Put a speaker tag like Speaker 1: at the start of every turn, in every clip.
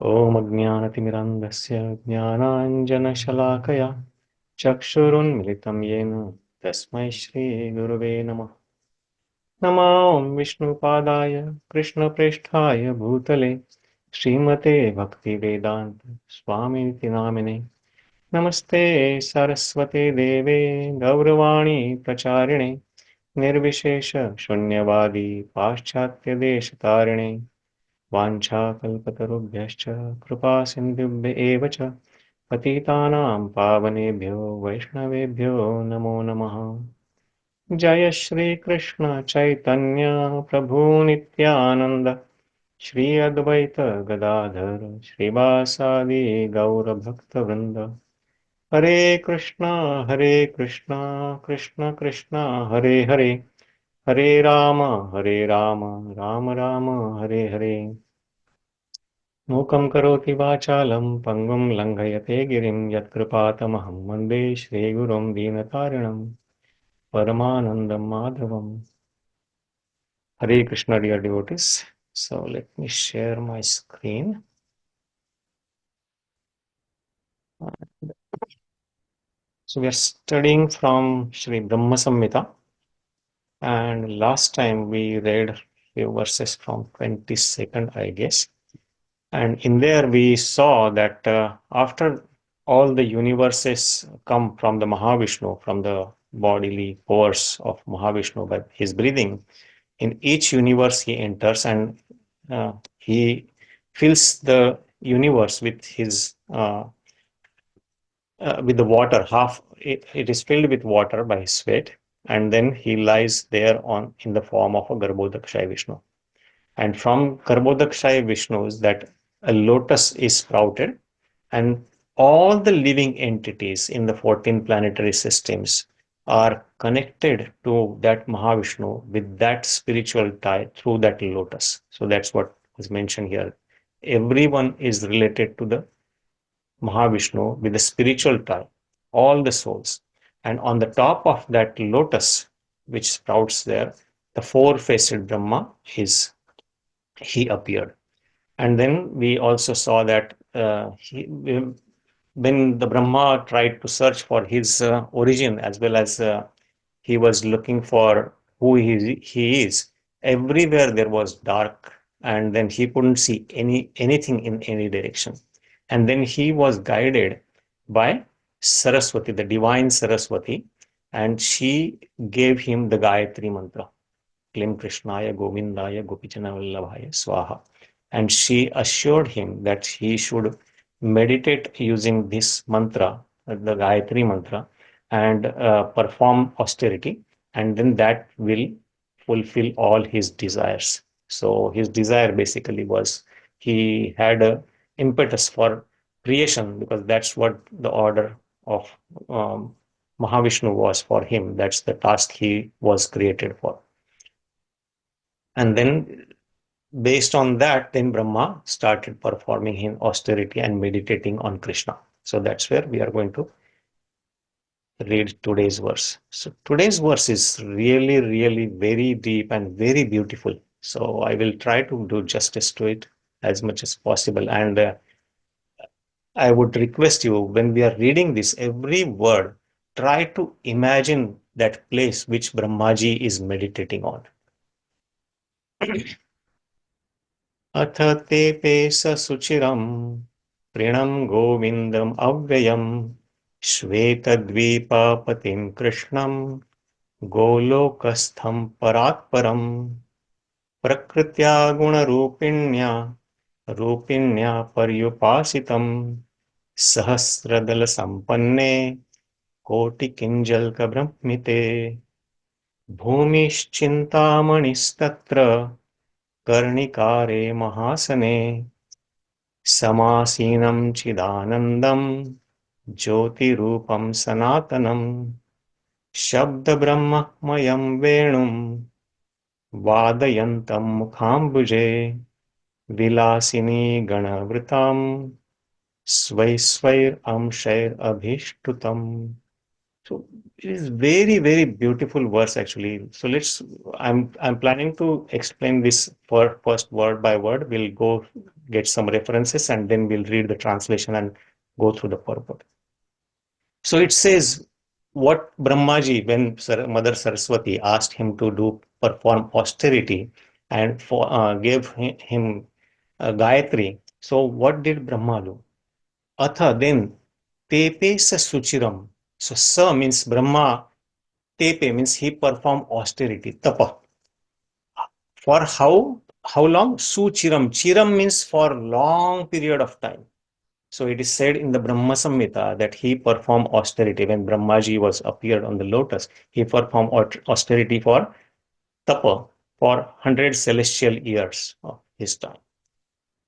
Speaker 1: ॐ अज्ञानतिमिरान्धस्य ज्ञानाञ्जनशलाकया चक्षुरुन्मिलितं येन तस्मै श्रीगुरवे नमः। नमो विष्णुपादाय कृष्णप्रेष्ठाय भूतले श्रीमते भक्तिवेदान्त स्वामिनिति नामिने। नमस्ते सरस्वते देवे गौरवाणी प्रचारिणे निर्विशेष शून्यवादी पाश्चात्यदेशतारिणे वाञ्छाकल्पतरुभ्यश्च कृपासिन्धुभ्य एव च पतितानां पावनेभ्यो वैष्णवेभ्यो नमो नमः। जय श्री कृष्ण चैतन्य प्रभु नित्यानंद श्री अद्वैत गदाधर श्रीवासादि गौरभक्तवृंद। हरे कृष्णा कृष्ण कृष्ण हरे हरे, हरे राम राम राम हरे हरे। मूकं करोति वाचालं पङ्गुं लङ्घयते गिरिं यत्कृपातमहं वन्दे श्रीगुरुं दीनतारिणं परमानन्दं माधवम्। Hare Krishna, dear devotees. So let me share my screen. So we are studying from Śrī Brahma Samhita, and last time we read few verses from 22nd, I guess. And in there we saw that after all the universes come from the Mahavishnu, from the bodily pores of Mahavishnu by his breathing, in each universe he enters and he fills the universe with the water. It is filled with water by his sweat, and then he lies there on in the form of a Garbhodakshaya Vishnu. And from Garbhodakshaya Vishnus, that a lotus is sprouted, and all the living entities in the 14 planetary systems are connected to that Mahavishnu with that spiritual tie through that lotus. So that's what was mentioned here. Everyone is related to the Mahavishnu with a spiritual tie, all the souls. And on the top of that lotus, which sprouts there, the four-faced Brahma he appeared. And then we also saw that when the Brahma tried to search for his origin, as well as he was looking for who he is, everywhere there was dark, and then he couldn't see anything in any direction. And then he was guided by Saraswati, the divine Saraswati, and she gave him the Gayatri mantra, Klim Krishnaya Govindaya Gopichana Vallabhaya Swaha. And she assured him that he should meditate using this mantra, the Gayatri mantra, and perform austerity, and then that will fulfill all his desires. So his desire basically was, he had a impetus for creation, because that's what the order of Mahavishnu was for him. That's the task he was created for. And then based on that, then Brahma started performing in austerity and meditating on Krishna. So that's where we are going to read today's verse. So today's verse is really, really very deep and very beautiful. So I will try to do justice to it as much as possible. And I would request you, when we are reading this, every word, try to imagine that place which Brahmaji is meditating on. atha tepe suciraṁ prīṇan govindam avyayam śvetadvīpa-patiṁ kṛṣṇaṁ goloka-sthaṁ parāt param prakṛtyā guṇa-rūpiṇyā paryupāsitam sahasra-dala-sampanne koṭi-kiñjalka-bṛṁhite bhūmiś cintāmaṇis tatra karṇikāre mahāsane samāsīnaṁ cid-ānandaṁ jyotī-rūpaṁ sanātanam śabda-brahma-mayaṁ veṇuṁ vādayantaṁ mukhāmbuje vilāsinī-gaṇa-vṛtaṁ svai-svair-amshair-abhishtutam. So it is very, very beautiful verse actually. So I'm planning to explain this for first word by word. We'll go get some references and then we'll read the translation and go through the purport. So it says, what Brahmaji, when Mother Saraswati asked him to perform austerity and gave him Gayatri, so what did Brahma do? Atha, then, tepe sa suciraṁ. So sa means Brahma, tepe means he performed austerity, tapa. For how long? Suciraṁ. Ciram means for long period of time. So it is said in the Brahma Samhita that he performed austerity when Brahmaji was appeared on the lotus. He performed austerity for tapa for 100 celestial years of his time.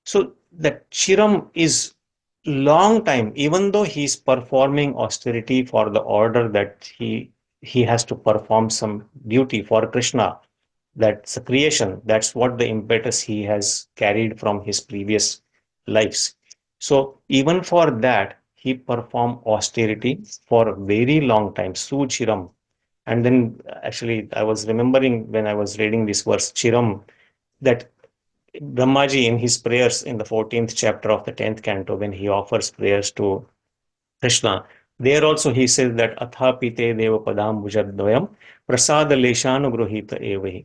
Speaker 1: So that Chiram is long time, even though he is performing austerity for the order that he has to perform some duty for Krishna. That's a creation. That's what the impetus he has carried from his previous lives. So even for that, he performed austerity for a very long time, Suchiram. And then actually, I was remembering when I was reading this verse, Chiram, that Brahmaji in his prayers in the 14th chapter of the 10th canto, when he offers prayers to Krishna, there also he says that atha pite deva padam bhujadvayam prasada leshanugruhita evahi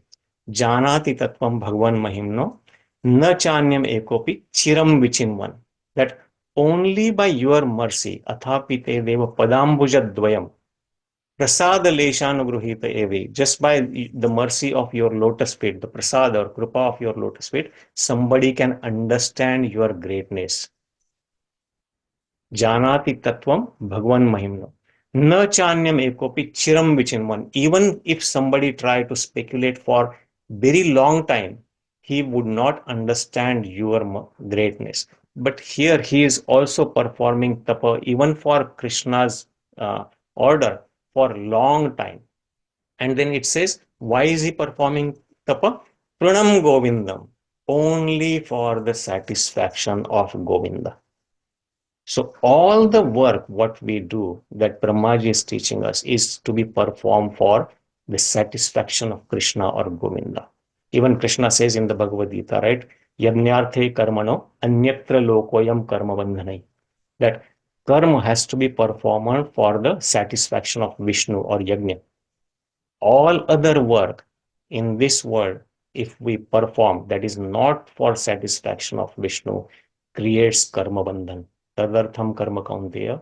Speaker 1: janati tatvam bhagwan mahimno na chanyam ekopi chiram vichinvan. That only by your mercy, atha pite deva padam bhujadvayam prasada leshanugruhita evahi, just by the mercy of your lotus feet, the prasada or krupa of your lotus feet, somebody can understand your greatness. Janati tatvam bhagwan mahimno na chanyam ekopi chiram vichinvan. Even if somebody tried to speculate for very long time, he would not understand your greatness. But here he is also performing tapa even for Krishna's order for long time. And then it says, why is he performing tapa? Prīṇan govindam, only for the satisfaction of Govinda. So all the work what we do that Brahmaji is teaching us is to be performed for the satisfaction of Krishna or Govinda. Even Krishna says in the Bhagavad Gita, right? Yajñārthe karmano anyatra lokoyam karma bandhanai. That karma has to be performed for the satisfaction of Vishnu or Yajna. All other work in this world, if we perform, that is not for satisfaction of Vishnu, creates karma bandhan. Tadartham karma kaunteya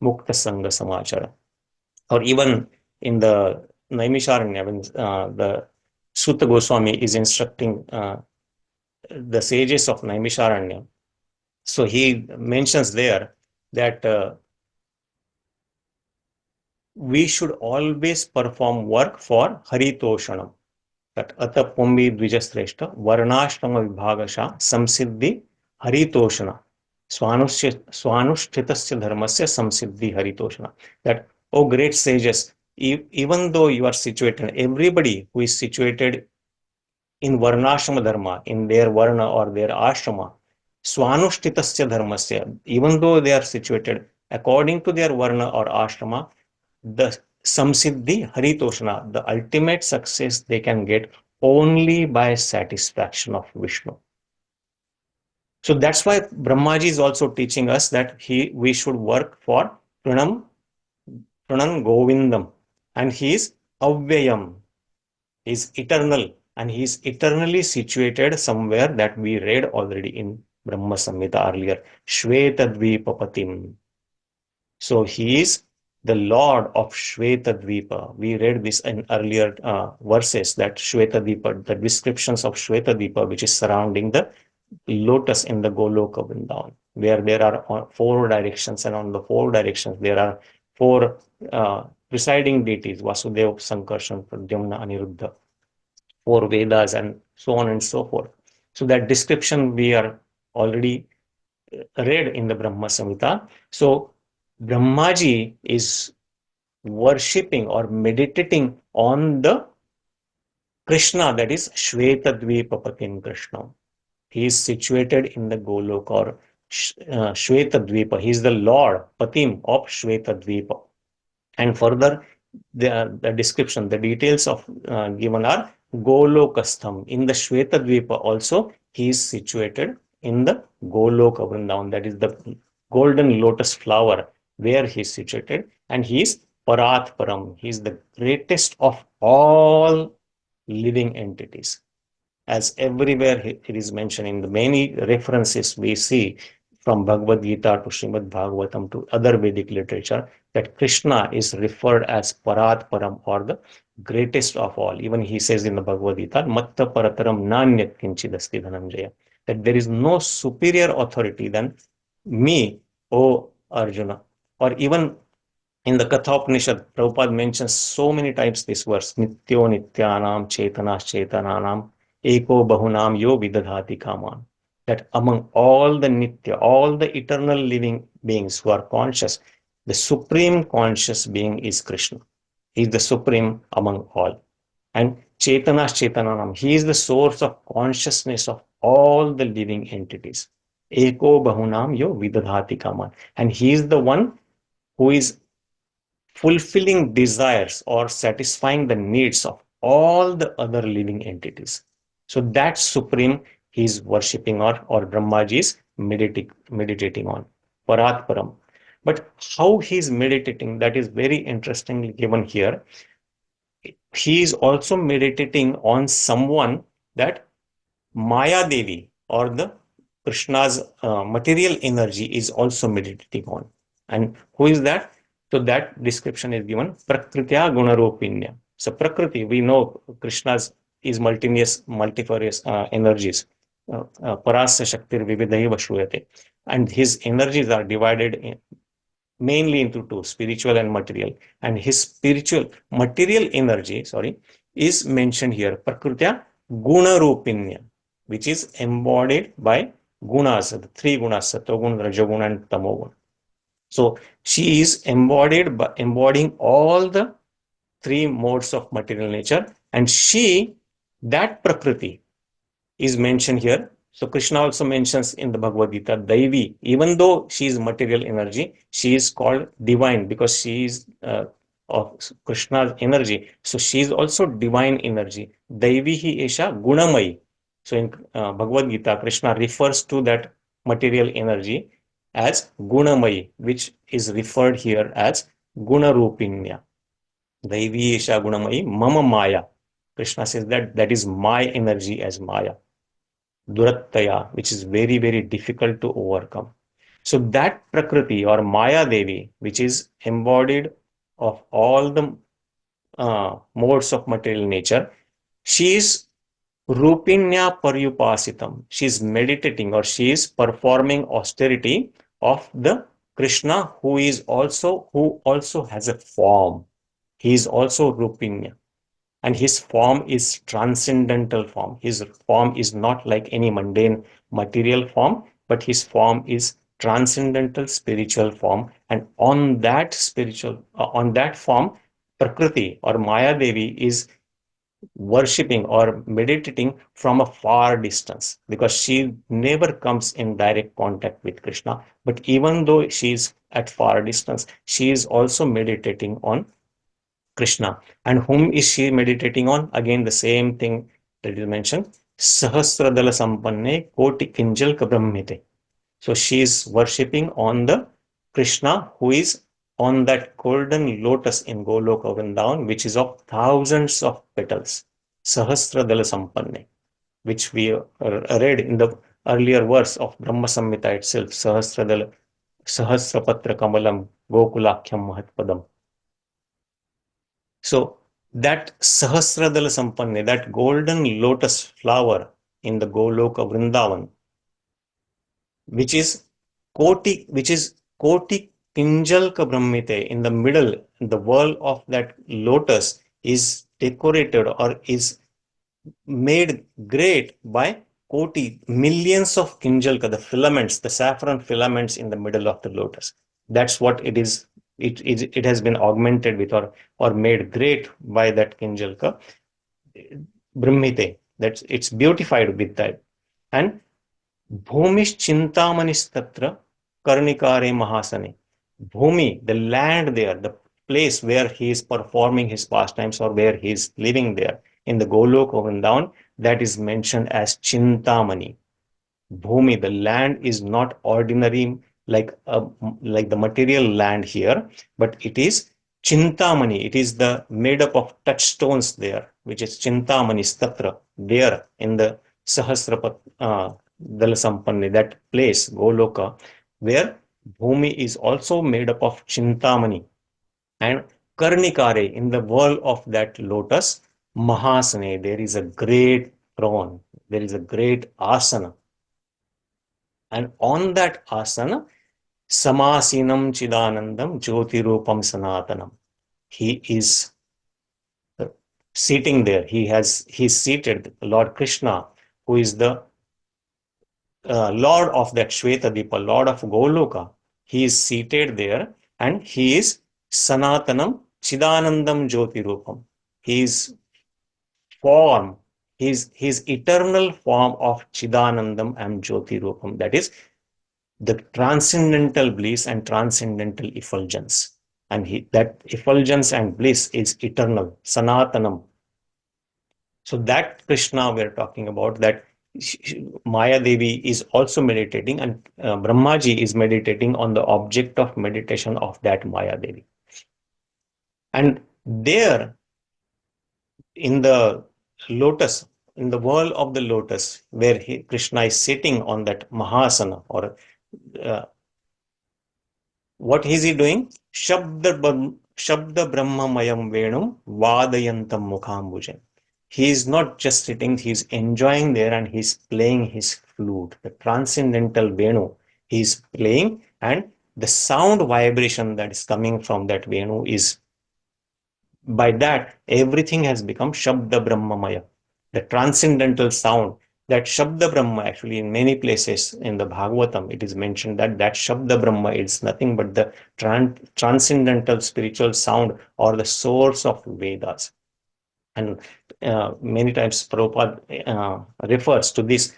Speaker 1: mukta sanga samachara. Or even in the Naimisharanya, when the Sutta Goswami is instructing the sages of Naimisharanya, so he mentions there that we should always perform work for Haritoshanam. That atha pumbi dvijasreshta varnashrama vibhagasha samsiddhi Haritoshana. Swanushthitasya dharmasya samsiddhi Haritoshana. That, oh great sages, even though you are situated, everybody who is situated in varnashrama dharma, in their varna or their ashrama, swanushthitasya dharmasya, even though they are situated according to their varna or ashrama, the samsiddhi Haritoshana, the ultimate success they can get only by satisfaction of Vishnu. So that's why Brahmaji is also teaching us that we should work for Prīṇan govindam, and he is avyayam, he is eternal, and he is eternally situated somewhere that we read already in Brahma Samhita earlier, śvetadvīpa-patiṁ. So he is the Lord of Śvetadvīpa. We read this in earlier verses, that Śvetadvīpa, the descriptions of Śvetadvīpa, which is surrounding the lotus in the Goloka-Vrindavan, where there are 4 directions, and on the 4 directions there are 4 presiding deities, Vasudeva, Sankarshan, Pradyumna, Aniruddha, 4 Vedas, and so on and so forth. So that description we are already read in the Brahma Samhita. So Brahmaji is worshipping or meditating on the Krishna, that is śvetadvīpa-patiṁ Kṛṣṇaṁ. He is situated in the Goloka or śvetadvīpa. He is the Lord, Patim of śvetadvīpa. And further, the description, the details of given are goloka-sthaṁ. In the śvetadvīpa also, he is situated in the goloka-vṛtaṁ, that is the golden lotus flower where he is situated, and he is parāt param. He is the greatest of all living entities. As everywhere it is mentioned in the many references we see from Bhagavad Gita to Srimad Bhagavatam to other Vedic literature, that Krishna is referred as Parāt Param, or the greatest of all. Even he says in the Bhagavad Gita, Matta Parataram Nanyat Kinchidasti Dhananjaya, that there is no superior authority than me, O Arjuna. Or even in the Kathopanishad, Prabhupada mentions so many times this verse, Nityo Nityanam Chetanas Chetananam Eko Bahunam Yo Vidadhati Kaman. That among all the Nitya, all the eternal living beings who are conscious, the supreme conscious being is Krishna. He is the supreme among all. And Chetanas Chetananam, he is the source of consciousness of all the living entities. Eko Bahunam Yo Vidadhati Kaman. And he is the one who is fulfilling desires or satisfying the needs of all the other living entities. So that supreme he is worshipping, or Brahmaji is meditating on, Parat Param. But how he is meditating, that is very interestingly given here. He is also meditating on someone that Maya Devi, or the Krishna's material energy, is also meditating on. And who is that? So that description is given, prakṛtyā guṇa-rūpiṇyā. So Prakriti, we know Krishna's is multifarious energies. Parasya Shaktir Vividaiva Shruyate. And his energies are divided mainly into two, spiritual and material. And his material energy, is mentioned here, prakṛtyā guṇa-rūpiṇyā, which is embodied by gunas, the three gunas, sattva-gun, rajagun, and tamogun. So she is embodying all the three modes of material nature, and that Prakriti is mentioned here. So Krishna also mentions in the Bhagavad Gita, Daivi, even though she is material energy, she is called divine because she is of Krishna's energy. So she is also divine energy. Daivihi esha gunamayi. So in Bhagavad Gita, Krishna refers to that material energy as gunamayi, which is referred here as guṇa-rūpiṇyā. Daivi esha gunamayi mama maya. Krishna says that is my energy as Maya. Durattaya, which is very, very difficult to overcome. So that Prakriti, or Maya Devi, which is embodied of all the modes of material nature, she is Rūpiṇyā paryupāsitam. She is meditating, or she is performing austerity of the Krishna who also has a form. He is also Rūpiṇyā. And his form is transcendental form. His form is not like any mundane material form, but his form is transcendental spiritual form. And on that form, Prakriti, or Maya Devi, is worshipping or meditating from a far distance, because she never comes in direct contact with Krishna. But even though she is at far distance, she is also meditating on Krishna. And whom is she meditating on? Again, the same thing that is mentioned, sahasra-dala-sampanne koṭi-kiñjalka-bṛṁhite. So she is worshipping on the Krishna who is on that golden lotus in Goloka-Vṛtaṁ, which is of thousands of petals, sahasra-dala-sampanne, which we read in the earlier verse of Brahma Samhita itself, sahasra-patra kamalam gokulakyam mahatpadam. So that sahasra-dala-sampanne, that golden lotus flower in the Goloka-Vṛtaṁ, which is koṭi-kiñjalka-bṛṁhite, in the middle, the wall of that lotus is decorated or is made great by millions of kiñjalka, the filaments, the saffron filaments in the middle of the lotus. That's what it is. It has been augmented with or made great by that kiñjalka bṛṁhite. It's beautified with that. And bhūmiś cintāmaṇis tatra karṇikāre mahāsane. Bhumi, the land there, the place where he is performing his pastimes or where he is living there in the Goloka-Vṛtaṁ, that is mentioned as cintāmaṇi. Bhumi, the land is not ordinary like the material land here, but it is cintāmaṇi. It is the made up of touchstones there, which is cintāmaṇis, tatra, there in the sahasra-dala-sampanne, that place, Goloka, where Bhumi is also made up of cintāmaṇi. And karṇikāre, in the world of that lotus, mahāsane, there is a great throne, there is a great asana. And on that asana, samāsīnaṁ cid-ānandaṁ jyotī-rūpaṁ sanātanam. He is sitting there. He's seated, Lord Krishna, who is the Lord of that śvetadvīpa, Lord of Goloka. He is seated there, and he is sanātanam cid-ānandaṁ jyotī-rūpaṁ. His form, his eternal form of cid-ānandaṁ and jyotī-rūpaṁ, that is the transcendental bliss and transcendental effulgence. And that effulgence and bliss is eternal, sanātanam. So that Krishna we're talking about, that Maya Devi is also meditating, and Brahmaji is meditating on the object of meditation of that Maya Devi. And there, in the lotus, in the world of the lotus, where Krishna is sitting on that mahāsana, or what is he doing? Śabda-brahma-mayaṁ veṇuṁ vādayantaṁ mukhāmbuje. He is not just sitting, he is enjoying there, and he is playing his flute, the transcendental veṇuṁ. He is playing, and the sound vibration that is coming from that veṇuṁ is, by that, everything has become śabda-brahma-maya, the transcendental sound. That Shabda-Brahma, actually, in many places in the Bhagavatam, it is mentioned that Shabda-Brahma is nothing but the transcendental spiritual sound, or the source of Vedas. And many times Prabhupada refers to this,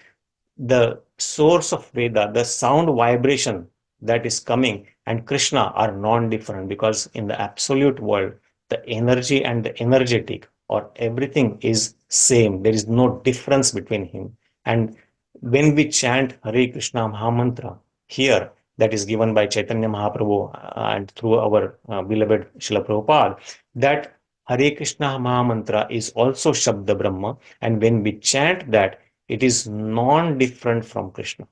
Speaker 1: the source of Veda, the sound vibration that is coming, and Krishna are non-different, because in the absolute world, the energy and the energetic, or everything is same. There is no difference between him. And when we chant Hare Krishna Mahamantra here, that is given by Chaitanya Mahaprabhu and through our beloved Srila Prabhupada, that Hare Krishna Mahamantra is also Shabda Brahma, and when we chant that, it is non-different from Krishna.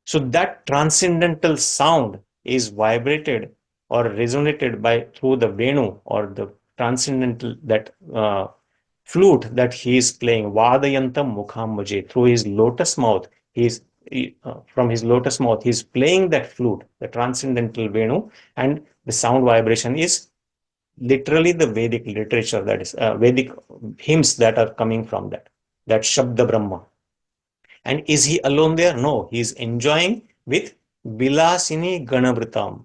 Speaker 1: So that transcendental sound is vibrated or resonated through the veṇuṁ, or the transcendental, that flute that he is playing, vādayantaṁ mukhāmbuje, through his lotus mouth. From his lotus mouth, he is playing that flute, the transcendental veṇuṁ, and the sound vibration is literally the Vedic literature, that is Vedic hymns that are coming from that Shabda Brahma. And is he alone there? No, he is enjoying with vilāsinī-gaṇa-vṛtaṁ,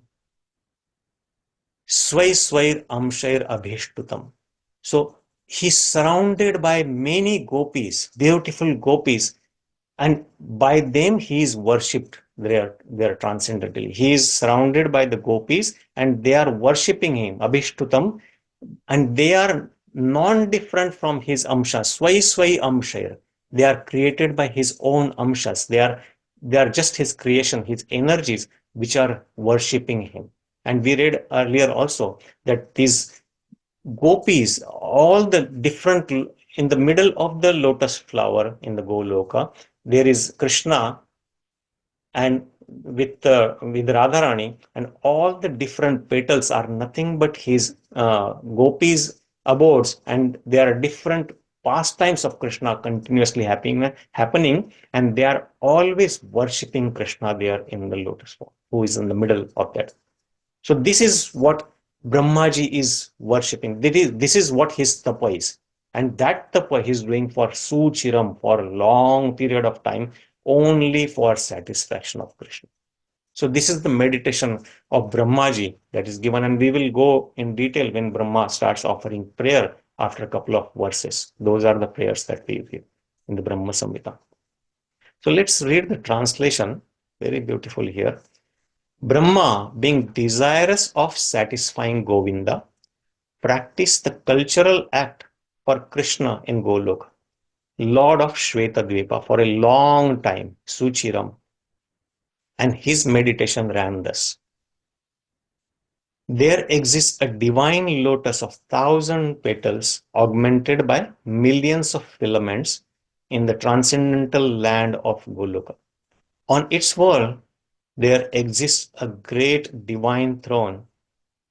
Speaker 1: svair amshair abhishtutam. So he's surrounded by many gopis, beautiful gopis, and by them he is worshipped there transcendentally. He is surrounded by the gopis, and they are worshipping him, abhishtutam, and they are non-different from his amshas, svai amshair. They are created by his own amshas. They are just his creation, his energies, which are worshipping him. And we read earlier also that these gopis, all the different, in the middle of the lotus flower in the Goloka, there is Krishna, and with Radharani, and all the different petals are nothing but his gopis' abodes, and there are different pastimes of Krishna continuously happening, and they are always worshipping Krishna there in the lotus flower, who is in the middle of that. So this is what Brahmaji is worshipping. This is what his tapa is. And that tapa he is doing for suciraṁ, for a long period of time, only for satisfaction of Krishna. So this is the meditation of Brahmaji that is given, and we will go in detail when Brahma starts offering prayer after a couple of verses. Those are the prayers that we read in the Brahma Samhita. So let's read the translation, very beautiful here. Brahma, being desirous of satisfying Govinda, practiced the cultural act for Krishna in Goloka. lord of Shvetadvīpa, for a long time, suciraṁ, and his meditation ran thus. There exists a divine lotus of 1,000 petals augmented by millions of filaments in the transcendental land of Goloka. On its wall, there exists a great divine throne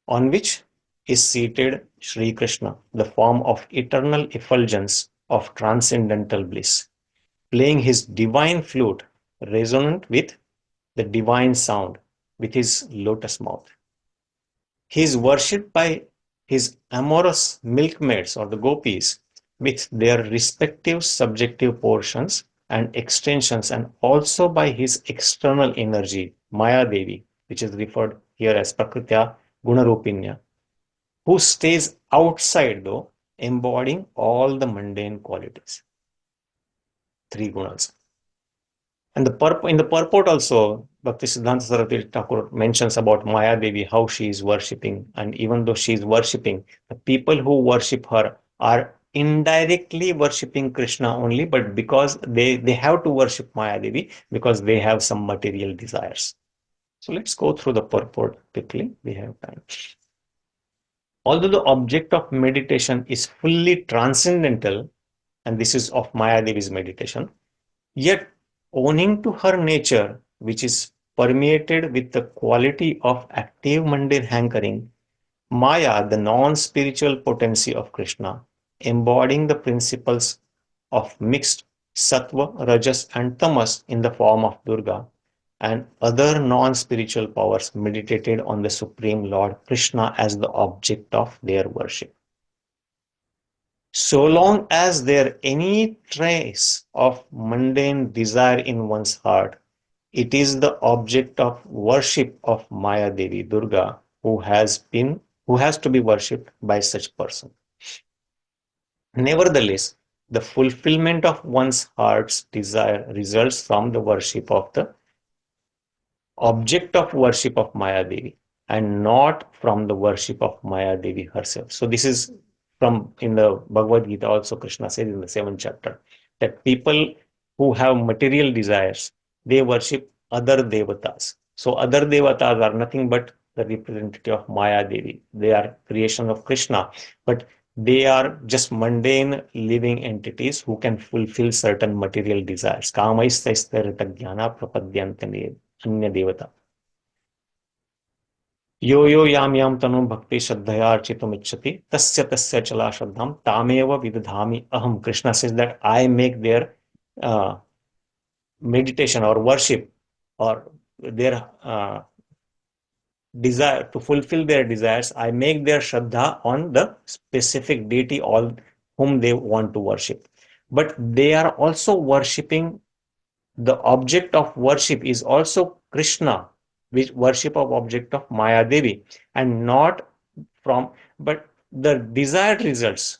Speaker 1: on which is seated Śrī Kṛṣṇa, the form of eternal effulgence of transcendental bliss, playing his divine flute resonant with the divine sound with his lotus mouth. He is worshipped by his amorous milkmaids or the gopis with their respective subjective portions and extensions, and also by his external energy, Maya Devi, which is referred here as prakṛtyā, guṇa-rūpiṇyā, who stays outside though, embodying all the mundane qualities. Three gunas. And in the purport also, Bhaktisiddhanta Saraswati Thakur mentions about Maya Devi, how she is worshipping. And even though she is worshipping, the people who worship her are indirectly worshipping Krishna only, but because they have to worship Maya Devi because they have some material desires. So let's go through the purport quickly. We have time. Although the object of meditation is fully transcendental, and this is of Maya Devi's meditation, yet owing to her nature, which is permeated with the quality of active mundane hankering, Maya, the non-spiritual potency of Krishna, embodying the principles of mixed sattva, rajas and tamas in the form of Durga, and other non-spiritual powers meditated on the Supreme Lord Krishna as the object of their worship. So long as there any trace of mundane desire in one's heart, it is the object of worship of Maya Devi Durga who has to be worshipped by such person. Nevertheless, the fulfillment of one's heart's desire results from the worship of the object of worship of Maya Devi and not from the worship of Maya Devi herself. So this is from in the Bhagavad Gita also. Krishna says in the 7th chapter that people who have material desires, they worship other devatas. So other devatas are nothing but the representative of Maya Devi. They are creation of Krishna, but they are just mundane living entities who can fulfill certain material desires. Kāmaisthaisthirita-jnana prapadyante anya devata. यो यो याम याम तनु भक्ति श्रद्धया अर्चितुमिच्छति tasya tasya chala shraddham tameva vidadhami aham. Krishna says that I make their meditation or worship or their desire to fulfill their desires. I make their shraddha on the specific deity all whom they want to worship. But they are also worshipping, the object of worship is also Krishna, which worship of object of Maya Devi, and not from, but the desired results,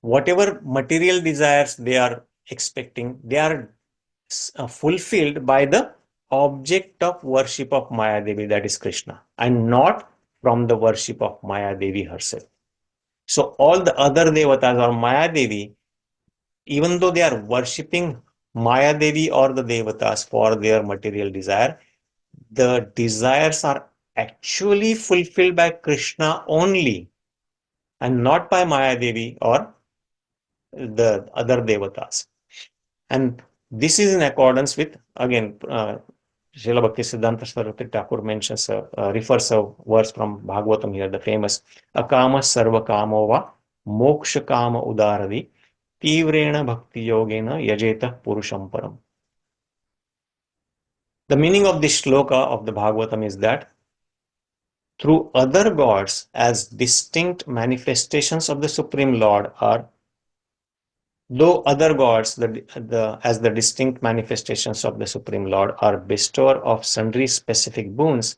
Speaker 1: whatever material desires they are expecting, they are fulfilled by the object of worship of Maya Devi, that is Krishna, and not from the worship of Maya Devi herself. So all the other devatas or Maya Devi, even though they are worshipping Maya Devi or the devatas for their material desire, the desires are actually fulfilled by Krishna only and not by Maya Devi or the other devatas. And this is in accordance with, again, Srila Bhaktisiddhanta Saraswati Thakur mentions, refers a verse from Bhagavatam here, the famous Akama Sarva Kamo Va Moksha Kama Udaradi Tivrena Bhakti Yogena Yajeta Purusham Param. The meaning of this shloka of the Bhagavatam is that through other gods as distinct manifestations of the Supreme Lord are, though other gods as the distinct manifestations of the Supreme Lord are bestower of sundry specific boons,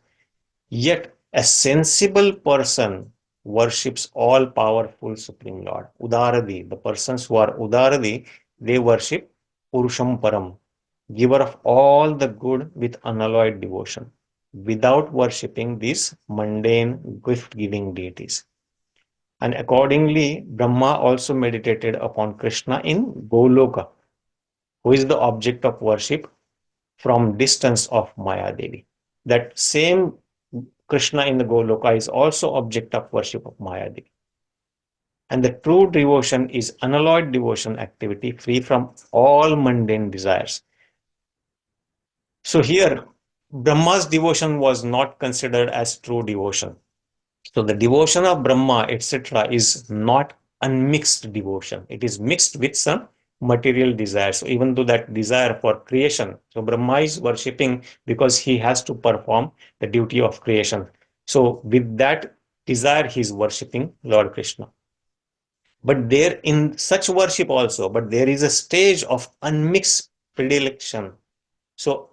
Speaker 1: yet a sensible person worships all powerful Supreme Lord. Udaradi, the persons who are Udaradi, they worship Purusham Param, giver of all the good with unalloyed devotion, without worshipping these mundane gift-giving deities. And accordingly, Brahma also meditated upon Krishna in Goloka, who is the object of worship from distance of Maya Devi. That same Krishna in the Goloka is also object of worship of Maya Devi. And the true devotion is unalloyed devotion activity free from all mundane desires. So here, Brahma's devotion was not considered as true devotion. So the devotion of Brahma, etc., is not unmixed devotion. It is mixed with some material desire. So even though that desire for creation, so Brahma is worshipping because he has to perform the duty of creation. So with that desire, he is worshipping Lord Krishna. But there in such worship also, but there is a stage of unmixed predilection. So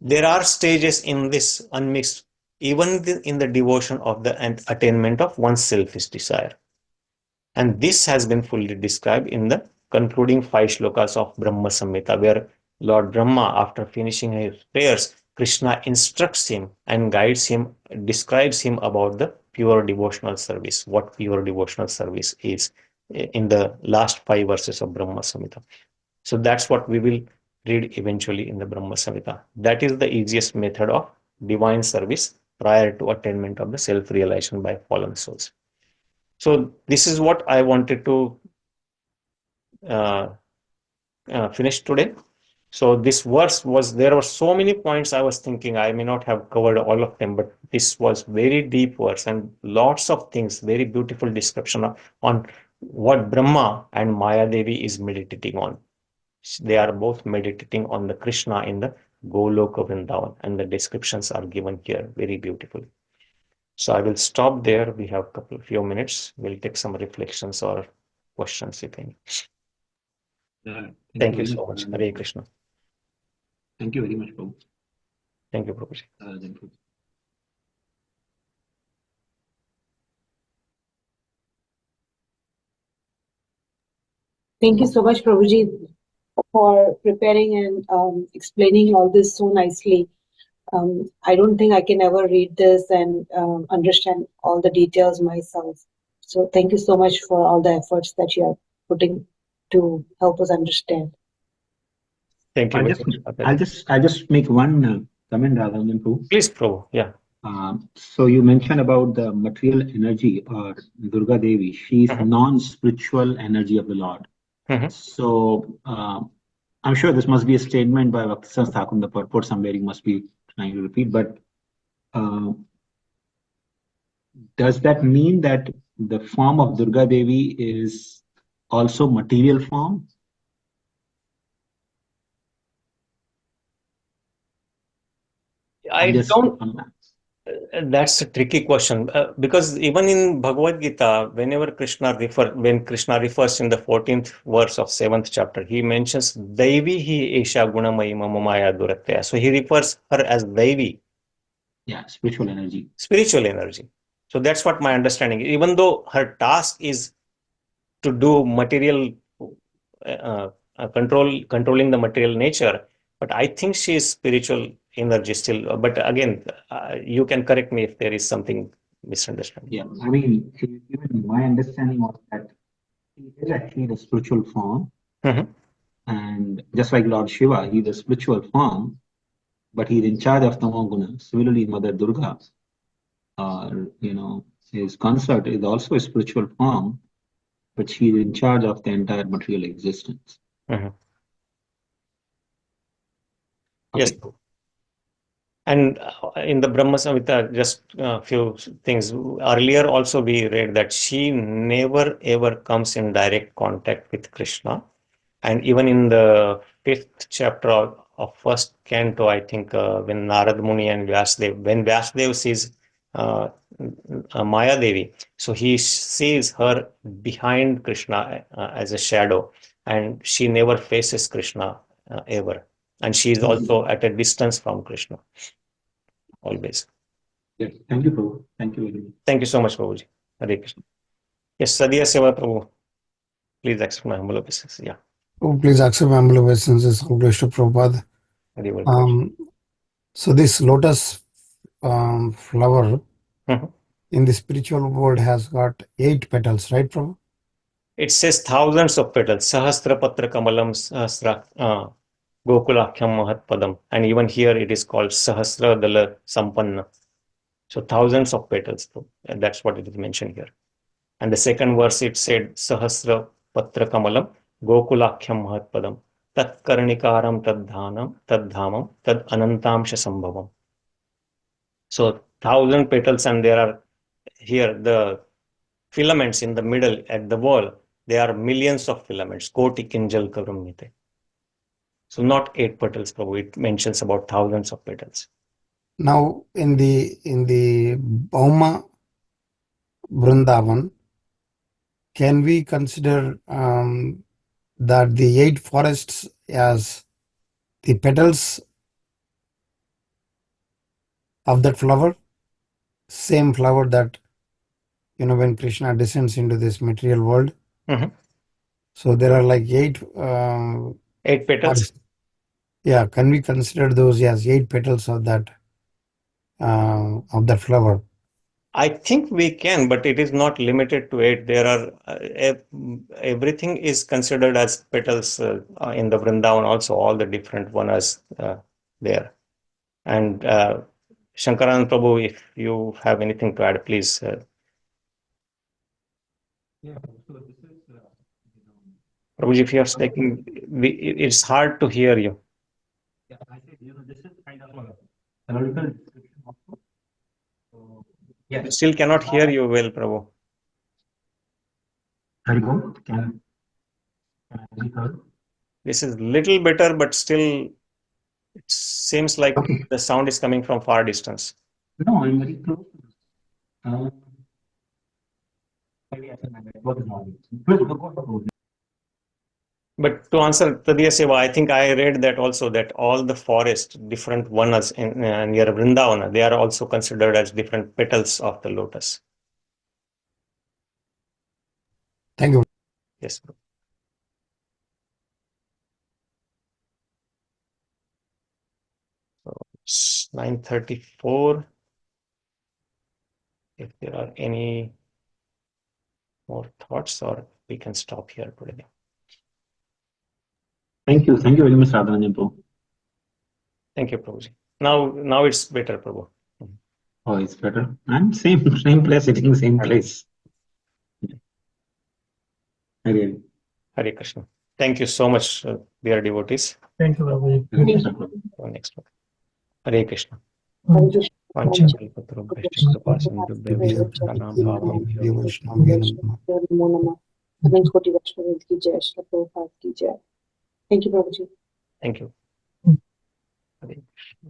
Speaker 1: there are stages in this unmixed, even in the devotion of the attainment of one's selfish desire. And this has been fully described in the concluding 5 shlokas of Brahma Samhita, where Lord Brahma, after finishing his prayers, Krishna instructs him and guides him, describes him about the pure devotional service, what pure devotional service is, in the last 5 verses of Brahma Samhita. So that's what we will read eventually in the Brahma Samhita. That is the easiest method of divine service prior to attainment of the self-realization by fallen souls. So this is what I wanted to finish today. So this verse was, there were so many points I was thinking I may not have covered all of them, but this was very deep verse and lots of things, very beautiful description on what Brahma and Maya Devi is meditating on. They are both meditating on the Krishna in the Goloka Vrindavan, and the descriptions are given here very beautifully. So I will stop there. We have a few minutes. We'll take some reflections or questions if any. Thank you so much. Hare Krishna.
Speaker 2: Thank you very much, Prabhu.
Speaker 1: Thank you, Prabhuji.
Speaker 3: Thank you so much, Prabhuji, for preparing and explaining all this so nicely. I don't think I can ever read this and understand all the details myself. So thank you so much for all the efforts that you are putting to help us understand.
Speaker 1: Thank you.
Speaker 2: I'll just make one comment rather than two.
Speaker 1: Please, Prabhu. Yeah.
Speaker 2: So you mentioned about the material energy or Durga Devi. She is non-spiritual energy of the Lord. So I'm sure this must be a statement by Bhakti Thakur, the purport somewhere you must be trying to repeat, but does that mean that the form of Durga Devi is also material form?
Speaker 1: That's a tricky question because even in Bhagavad Gita, when Krishna refers in the 14th verse of 7th chapter, he mentions Devi hi esha gunamayi mama maya duratya. So he refers her as Devi.
Speaker 2: Yeah, spiritual energy.
Speaker 1: Spiritual energy. So that's what my understanding is. Even though her task is to do material controlling the material nature, but I think she is spiritual energy still. But again, you can correct me if there is something misunderstanding.
Speaker 2: Yeah, I mean, even my understanding was that he is actually the spiritual form, and just like Lord Shiva, he is the spiritual form, but he is in charge of Tamoguna. Similarly, Mother Durga, his consort is also a spiritual form, but she is in charge of the entire material existence.
Speaker 1: Yes. And in the Brahma Samhita, just a few things. Earlier also we read that she never ever comes in direct contact with Krishna. And even in the 5th chapter of first canto, I think when Narad Muni and Vyasdev, when Vyasdev sees Maya Devi, so he sees her behind Krishna as a shadow, and she never faces Krishna ever. And she is also at a distance from Krishna. Always.
Speaker 2: Yes. Thank you, Prabhu. Thank you very much.
Speaker 1: Thank you so much, Prabhuji. Hare Krishna. Yes, Sadhya Seva Prabhu. Please accept my humble obeisances. Yeah.
Speaker 4: Oh, please accept my humble obeisances. Glorious to Prabhupada. So this lotus flower, in the spiritual world has got 8 petals, right, Prabhu?
Speaker 1: It says thousands of petals. Sahasra-patra-kamalam sahasra gokula-sthaṁ mahatpadam. And even here it is called sahasra-dala-sampanne. So thousands of petals. And that's what it is mentioned here. And the second verse it said sahasra-patra-kamalam gokula-sthaṁ mahatpadam. Tat karṇikāram tad-dhamam tad-anantaṁ sambhavam. So 1,000 petals, and there are here the filaments in the middle at the wall. There are millions of filaments. koṭi-kiñjalka-bṛṁhite. So not 8 petals, Prabhu. It mentions about thousands of petals.
Speaker 4: Now in the Bhauma Vrindavan, can we consider that the 8 forests as the petals of that flower? Same flower that, when Krishna descends into this material world.
Speaker 1: Mhm.
Speaker 4: So there are like 8
Speaker 1: 8 petals.
Speaker 4: forests. Yeah, can we consider those as 8 petals of that flower?
Speaker 1: I think we can, but it is not limited to 8. There are everything is considered as petals in the Vrindavan also, all the different ones there. And Shankaran Prabhu, if you have anything to add, please.
Speaker 2: Yeah, so this is,
Speaker 1: Prabhuji, if you are speaking, it's hard to hear you.
Speaker 2: yeah, I said, this is kind of a theoretical description also. So,
Speaker 1: I
Speaker 2: yes.
Speaker 1: still cannot hear you well, Prabhu.
Speaker 2: There you go. Can I be heard?
Speaker 1: This is little better, but still it seems like
Speaker 2: Okay.
Speaker 1: the sound is coming from far distance.
Speaker 2: No, I'm very close to this. Maybe I said my network is not good. Please go ahead.
Speaker 1: But to answer Tadiya Seva, I think I read that also, that all the forest, different vanas near Vrindavana, they are also considered as different petals of the lotus.
Speaker 4: Thank you.
Speaker 1: Yes. So it's 9:34. If there are any more thoughts, or we can stop here today.
Speaker 2: Thank you. Thank you very much, Radhananjan Prabhu.
Speaker 1: Thank you, Prabhuji. Now it's better, Prabhu.
Speaker 2: Oh, it's better. I'm same place, sitting same place. Hare
Speaker 1: Hare Krishna. Thank you so much, dear devotees.
Speaker 5: Thank you, Prabhuji.
Speaker 1: For next one. Hare Krishna.
Speaker 3: Hare Krishna.
Speaker 1: Panchakalpatarubhyascha kripasindhubhyascha kṛṣṇaṁ bhāvēभ्यो
Speaker 3: Namo Namah. Anant Koti Vaishnava ki jai, Śrīla Prabhupada ki jai. Thank you, Prabhuji.
Speaker 1: Thank you. Hare Krishna.